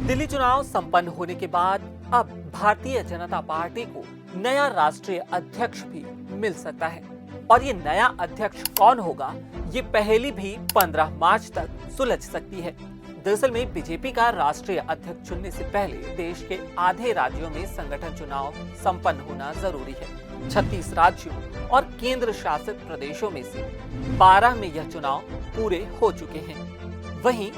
दिल्ली चुनाव संपन्न होने के बाद अब भारतीय जनता पार्टी को नया राष्ट्रीय अध्यक्ष भी मिल सकता है और ये नया अध्यक्ष कौन होगा, ये पहेली भी 15 मार्च तक सुलझ सकती है। दरअसल में बीजेपी का राष्ट्रीय अध्यक्ष चुनने से पहले देश के आधे राज्यों में संगठन चुनाव संपन्न होना जरूरी है। 36 राज्यों और केंद्र शासित प्रदेशों में से 12 में यह चुनाव पूरे हो चुके हैं। वहीं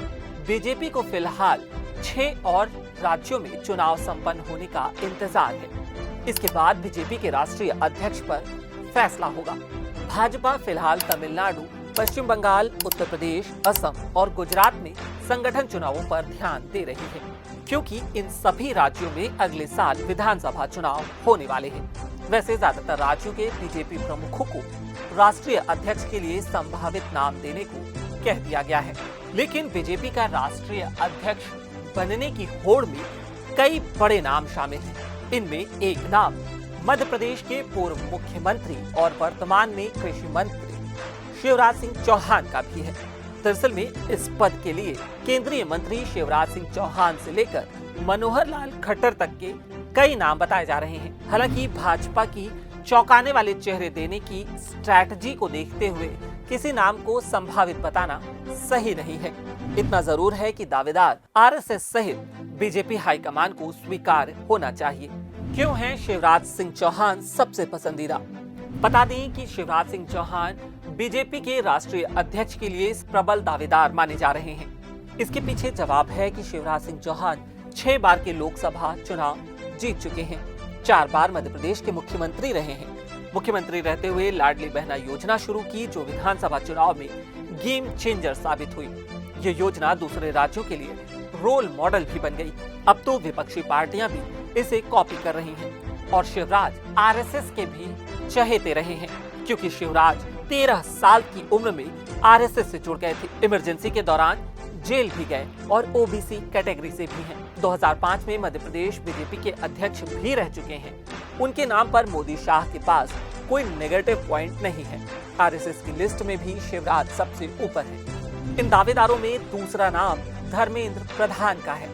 बीजेपी को फिलहाल 6 और राज्यों में चुनाव संपन्न होने का इंतजार है। इसके बाद बीजेपी के राष्ट्रीय अध्यक्ष पर फैसला होगा। भाजपा फिलहाल तमिलनाडु, पश्चिम बंगाल, उत्तर प्रदेश, असम और गुजरात में संगठन चुनावों पर ध्यान दे रही है, क्योंकि इन सभी राज्यों में अगले साल विधानसभा चुनाव होने वाले हैं। वैसे ज्यादातर राज्यों के बीजेपी प्रमुखों को राष्ट्रीय अध्यक्ष के लिए संभावित नाम देने को कह दिया गया है, लेकिन बीजेपी का राष्ट्रीय अध्यक्ष बनने की होड़ में कई बड़े नाम शामिल हैं। इनमें एक नाम मध्य प्रदेश के पूर्व मुख्यमंत्री और वर्तमान में कृषि मंत्री शिवराज सिंह चौहान का भी है। दरअसल में इस पद के लिए केंद्रीय मंत्री शिवराज सिंह चौहान से लेकर मनोहर लाल खट्टर तक के कई नाम बताए जा रहे हैं। हालांकि भाजपा की चौंकाने वाले चेहरे देने की स्ट्रैटेजी को देखते हुए किसी नाम को संभावित बताना सही नहीं है। इतना जरूर है कि दावेदार आरएसएस सहित बीजेपी हाईकमान को स्वीकार होना चाहिए। क्यों हैं शिवराज सिंह चौहान सबसे पसंदीदा? बता दें कि शिवराज सिंह चौहान बीजेपी के राष्ट्रीय अध्यक्ष के लिए प्रबल दावेदार माने जा रहे हैं। इसके पीछे जवाब है कि शिवराज सिंह चौहान 6 बार के लोकसभा चुनाव जीत चुके हैं, 4 बार मध्य प्रदेश के मुख्यमंत्री रहे हैं। मुख्यमंत्री रहते हुए लाडली बहना योजना शुरू की, जो विधानसभा चुनाव में गेम चेंजर साबित हुई। ये योजना दूसरे राज्यों के लिए रोल मॉडल भी बन गई। अब तो विपक्षी पार्टियां भी इसे कॉपी कर रही हैं और शिवराज आरएसएस के भी चहेते रहे हैं, क्योंकि शिवराज 13 साल की उम्र में आरएसएस से जुड़ गए थे। इमरजेंसी के दौरान जेल भी गए और ओबीसी कैटेगरी से भी हैं। 2005 में मध्य प्रदेश बीजेपी के अध्यक्ष भी रह चुके हैं। उनके नाम पर मोदी शाह के पास कोई नेगेटिव पॉइंट नहीं है। आरएसएस की लिस्ट में भी शिवराज सबसे ऊपर है। इन दावेदारों में दूसरा नाम धर्मेंद्र प्रधान का है,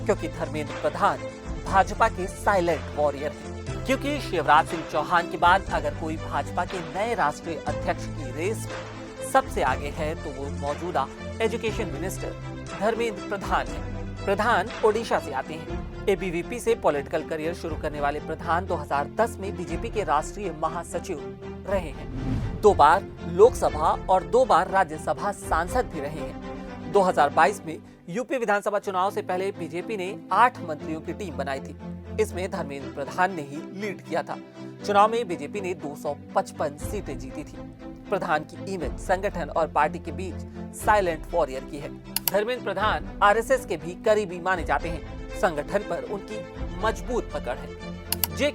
क्योंकि धर्मेंद्र प्रधान भाजपा के साइलेंट वॉरियर हैं। क्योंकि शिवराज सिंह चौहान के बाद अगर कोई भाजपा के नए राष्ट्रीय अध्यक्ष की रेस में सबसे आगे है तो वो मौजूदा एजुकेशन मिनिस्टर धर्मेंद्र प्रधान है। प्रधान ओडिशा से आते हैं। एबीवीपी से पॉलिटिकल करियर शुरू करने वाले प्रधान 2010 में बीजेपी के राष्ट्रीय महासचिव रहे हैं। 2 बार लोकसभा और 2 बार राज्यसभा सांसद भी रहे हैं। 2022 में यूपी विधानसभा चुनाव से पहले बीजेपी ने 8 मंत्रियों की टीम बनाई थी। इसमें धर्मेंद्र प्रधान ने ही लीड किया था। चुनाव में बीजेपी ने 255 सीटें जीती थी। प्रधान की इमेज संगठन और पार्टी के बीच साइलेंट वॉरियर की है। धर्मेंद्र प्रधान आरएसएस के भी करीबी माने जाते हैं। संगठन पर उनकी मजबूत पकड़ है। जे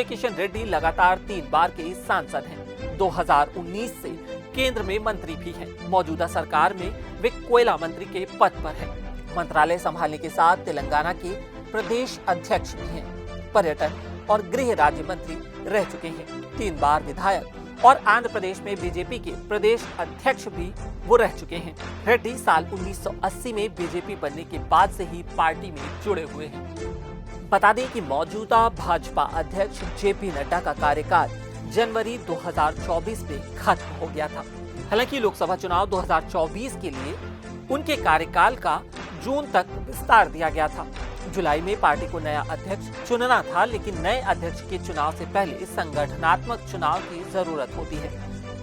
किशन रेड्डी लगातार 3 बार के सांसद हैं। 2019 से केंद्र में मंत्री भी हैं। मौजूदा सरकार में वे कोयला मंत्री के पद पर हैं। मंत्रालय संभालने के साथ तेलंगाना के प्रदेश अध्यक्ष भी हैं। पर्यटन और गृह राज्य मंत्री रह चुके हैं। 3 बार विधायक और आंध्र प्रदेश में बीजेपी के प्रदेश अध्यक्ष भी वो रह चुके हैं। रेड्डी साल 1980 में बीजेपी बनने के बाद से ही पार्टी में जुड़े हुए हैं। बता दें कि मौजूदा भाजपा अध्यक्ष जेपी नड्डा का कार्यकाल जनवरी 2024 में खत्म हो गया था। हालांकि लोकसभा चुनाव 2024 के लिए उनके कार्यकाल का जून तक विस्तार दिया गया था। जुलाई में पार्टी को नया अध्यक्ष चुनना था, लेकिन नए अध्यक्ष के चुनाव से पहले संगठनात्मक चुनाव की जरूरत होती है।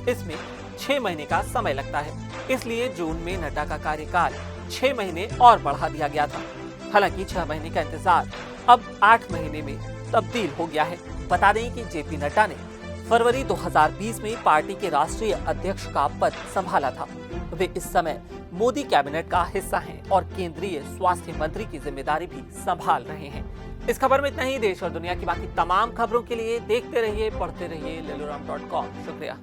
इसमें 6 महीने का समय लगता है, इसलिए जून में नड्डा का कार्यकाल 6 महीने और बढ़ा दिया गया था। हालांकि 6 महीने का इंतजार अब 8 महीने में तब्दील हो गया है। बता दें कि जेपी नड्डा ने फरवरी 2020 में पार्टी के राष्ट्रीय अध्यक्ष का पद संभाला था। वे इस समय मोदी कैबिनेट का हिस्सा हैं और केंद्रीय स्वास्थ्य मंत्री की जिम्मेदारी भी संभाल रहे हैं। इस खबर में इतना ही। देश और दुनिया की बाकी तमाम खबरों के लिए देखते रहिए, पढ़ते रहिए leluram.com। शुक्रिया।